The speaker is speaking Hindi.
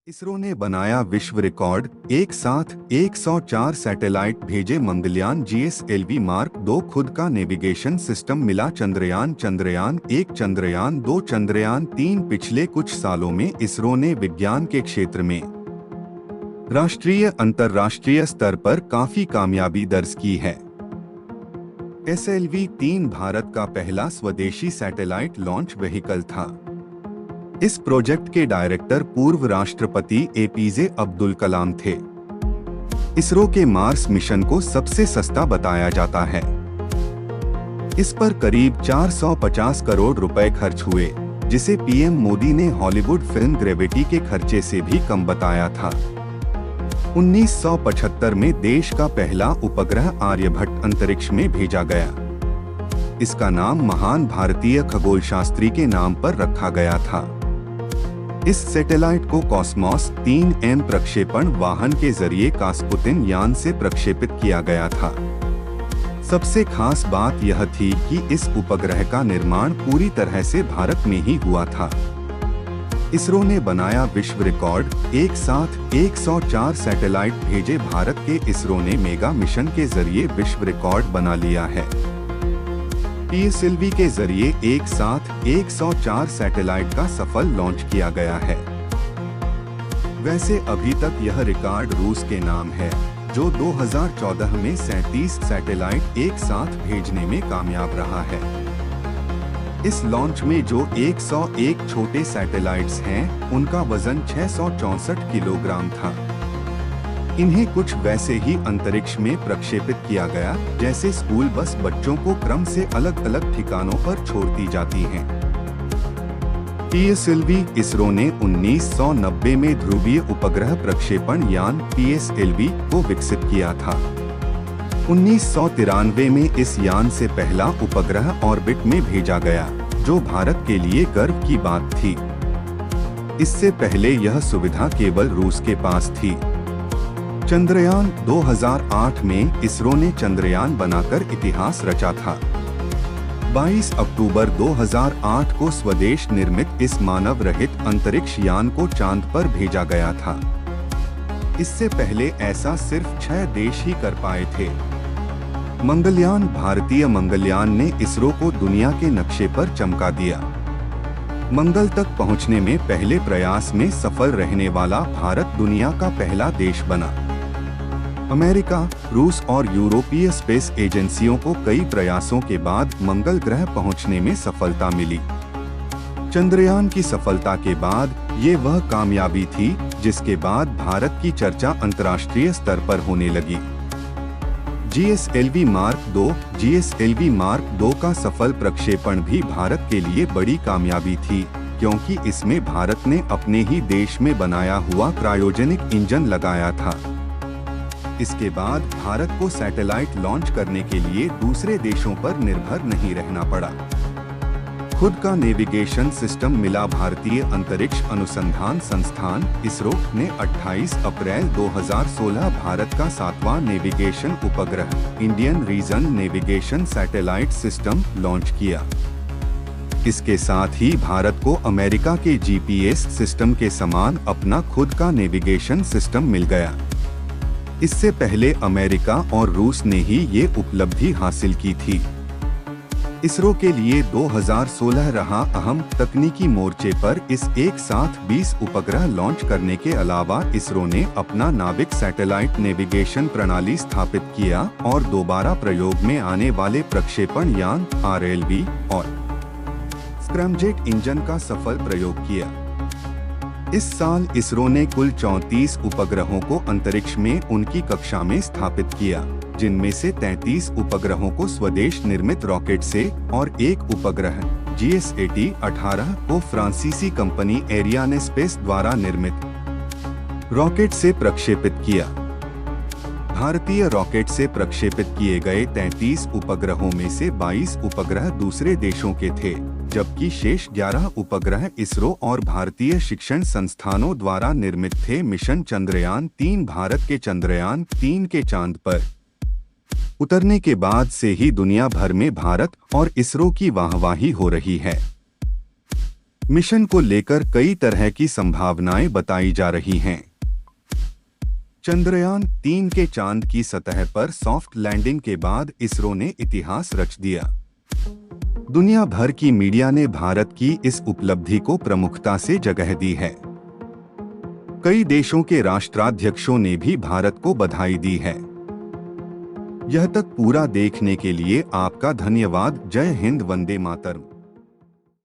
इसरो ने बनाया विश्व रिकॉर्ड, एक साथ 104 सैटेलाइट भेजे मंगलयान GSLV मार्क 2 खुद का नेविगेशन सिस्टम मिला चंद्रयान 1 चंद्रयान 2 चंद्रयान 3 पिछले कुछ सालों में इसरो ने विज्ञान के क्षेत्र में राष्ट्रीय अंतर्राष्ट्रीय स्तर पर काफी कामयाबी दर्ज की है। SLV-3 भारत का पहला स्वदेशी सैटेलाइट लॉन्च व्हीकल था। इस प्रोजेक्ट के डायरेक्टर पूर्व राष्ट्रपति APJ अब्दुल कलाम थे। इसरो के मार्स मिशन को सबसे सस्ता बताया जाता है। इस पर करीब 450 करोड़ रुपए खर्च हुए, जिसे PM मोदी ने हॉलीवुड फिल्म ग्रेविटी के खर्चे से भी कम बताया था। 1975 में देश का पहला उपग्रह आर्यभट्ट अंतरिक्ष में भेजा गया। इसका नाम महान भारतीय खगोलशास्त्री के नाम पर रखा गया था। इस सैटेलाइट को कॉस्मोस 3M प्रक्षेपण वाहन के जरिए कास्पुतिन यान से प्रक्षेपित किया गया था। सबसे खास बात यह थी कि इस उपग्रह का निर्माण पूरी तरह से भारत में ही हुआ था। इसरो ने बनाया विश्व रिकॉर्ड, एक साथ 104 सैटेलाइट भेजे भारत के इसरो ने मेगा मिशन के जरिए विश्व रिकॉर्ड बना लिया है। PSLV के जरिए एक साथ 104 सैटेलाइट का सफल लॉन्च किया गया है। वैसे अभी तक यह रिकॉर्ड रूस के नाम है, जो 2014 में 37 सैटेलाइट एक साथ भेजने में कामयाब रहा है। इस लॉन्च में जो 101 छोटे सैटेलाइट्स हैं, उनका वजन 664 किलोग्राम था। इन्हें कुछ वैसे ही अंतरिक्ष में प्रक्षेपित किया गया, जैसे स्कूल बस बच्चों को क्रम से अलग अलग ठिकानों पर छोड़ती जाती हैं। PSLV इसरो ने 1990 में ध्रुवीय उपग्रह प्रक्षेपण यान PSLV को विकसित किया था। 1993 में इस यान से पहला उपग्रह ऑर्बिट में भेजा गया, जो भारत के लिए गर्व की बात थी। इससे पहले यह सुविधा केवल रूस के पास थी। चंद्रयान 2008 में इसरो ने चंद्रयान बनाकर इतिहास रचा था। 22 अक्टूबर 2008 को स्वदेश निर्मित इस मानव रहित अंतरिक्ष यान को चांद पर भेजा गया था। इससे पहले ऐसा सिर्फ 6 देश ही कर पाए थे। मंगलयान भारतीय मंगलयान ने इसरो को दुनिया के नक्शे पर चमका दिया। मंगल तक पहुंचने में पहले प्रयास में सफल रहने वाला भारत दुनिया का पहला देश बना। अमेरिका, रूस और यूरोपीय स्पेस एजेंसियों को कई प्रयासों के बाद मंगल ग्रह पहुंचने में सफलता मिली। चंद्रयान की सफलता के बाद ये वह कामयाबी थी जिसके बाद भारत की चर्चा अंतर्राष्ट्रीय स्तर पर होने लगी। GSLV मार्क 2 का सफल प्रक्षेपण भी भारत के लिए बड़ी कामयाबी थी, क्योंकि इसमें भारत ने अपने ही देश में बनाया हुआ क्रायोजेनिक इंजन लगाया था। इसके बाद भारत को सैटेलाइट लॉन्च करने के लिए दूसरे देशों पर निर्भर नहीं रहना पड़ा। खुद का नेविगेशन सिस्टम मिला। भारतीय अंतरिक्ष अनुसंधान संस्थान इसरो ने 28 अप्रैल 2016 भारत का 7वां नेविगेशन उपग्रह Indian reason navigation satellite system launch किया। इसके साथ ही भारत को अमेरिका के GPS सिस्टम के समान अपना खुद का नेविगेशन सिस्टम मिल गया। इससे पहले अमेरिका और रूस ने ही ये उपलब्धि हासिल की थी। इसरो के लिए 2016 रहा अहम। तकनीकी मोर्चे पर इस एक साथ 20 उपग्रह लॉन्च करने के अलावा इसरो ने अपना नाविक सैटेलाइट नेविगेशन प्रणाली स्थापित किया और दोबारा प्रयोग में आने वाले प्रक्षेपण यान RLV और स्क्रैमजेट इंजन का सफल प्रयोग किया। इस साल इसरो ने कुल 34 उपग्रहों को अंतरिक्ष में उनकी कक्षा में स्थापित किया, जिनमें से 33 उपग्रहों को स्वदेश निर्मित रॉकेट से और एक उपग्रह GSAT-18 को फ्रांसीसी कंपनी एरियानेस्पेस द्वारा निर्मित रॉकेट से प्रक्षेपित किया। भारतीय रॉकेट से प्रक्षेपित किए गए 33 उपग्रहों में से 22 उपग्रह दूसरे देशों के थे, जबकि शेष 11 उपग्रह इसरो और भारतीय शिक्षण संस्थानों द्वारा निर्मित थे। मिशन चंद्रयान 3 भारत के चंद्रयान 3 के चांद पर उतरने के बाद से ही दुनिया भर में भारत और इसरो की वाहवाही हो रही है। मिशन को लेकर कई तरह की संभावनाएं बताई जा रही हैं। चंद्रयान 3 के चांद की सतह पर सॉफ्ट लैंडिंग के बाद इसरो ने इतिहास रच दिया। दुनिया भर की मीडिया ने भारत की इस उपलब्धि को प्रमुखता से जगह दी है। कई देशों के राष्ट्राध्यक्षों ने भी भारत को बधाई दी है। यह तक पूरा देखने के लिए आपका धन्यवाद। जय हिंद, वंदे मातरम।